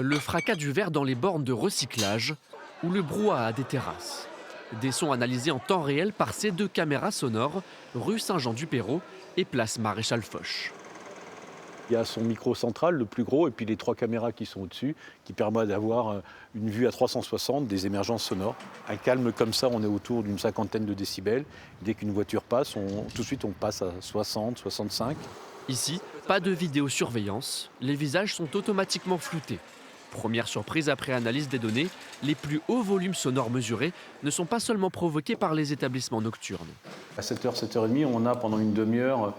Le fracas du verre dans les bornes de recyclage ou le brouhaha des terrasses. Des sons analysés en temps réel par ces deux caméras sonores, rue Saint-Jean-du-Perrot et place Maréchal Foch. Il y a son micro central, le plus gros, et puis les 3 caméras qui sont au-dessus, qui permettent d'avoir une vue à 360 des émergences sonores. Un calme comme ça, on est autour d'une 50aine de décibels. Dès qu'une voiture passe, tout de suite on passe à 60, 65. Ici, pas de vidéosurveillance, les visages sont automatiquement floutés. Première surprise après analyse des données, les plus hauts volumes sonores mesurés ne sont pas seulement provoqués par les établissements nocturnes. À 7h, 7h30, on a pendant une demi-heure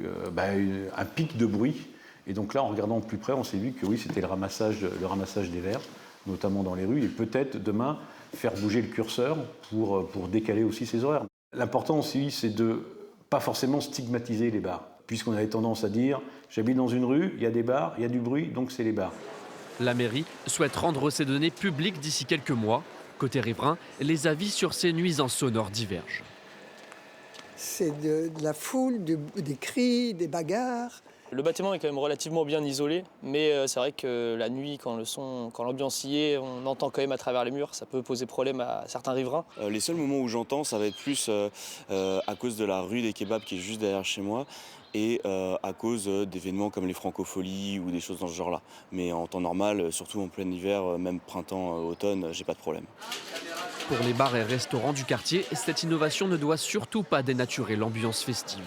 un pic de bruit. Et donc là, en regardant de plus près, on s'est vu que oui, c'était le ramassage des verres, notamment dans les rues, et peut-être demain faire bouger le curseur pour décaler aussi ces horaires. L'important aussi, c'est de pas forcément stigmatiser les bars, puisqu'on avait tendance à dire « j'habite dans une rue, il y a des bars, il y a du bruit, donc c'est les bars ». La mairie souhaite rendre ces données publiques d'ici quelques mois. Côté riverain, les avis sur ces nuisances sonores divergent. C'est de la foule, des cris, des bagarres. Le bâtiment est quand même relativement bien isolé, mais c'est vrai que la nuit, quand l'ambiance y est, on entend quand même à travers les murs. Ça peut poser problème à certains riverains. Les seuls moments où j'entends, ça va être plus à cause de la rue des kebabs qui est juste derrière chez moi et à cause d'événements comme les francopholies ou des choses dans ce genre-là. Mais en temps normal, surtout en plein hiver, même printemps, automne, j'ai pas de problème. Pour les bars et restaurants du quartier, cette innovation ne doit surtout pas dénaturer l'ambiance festive.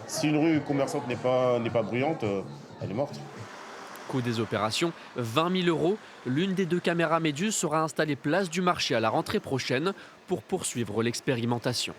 Si une rue commerçante n'est pas bruyante, elle est morte. Coût des opérations, 20 000 €. L'une des 2 caméras Méduse sera installée place du marché à la rentrée prochaine pour poursuivre l'expérimentation.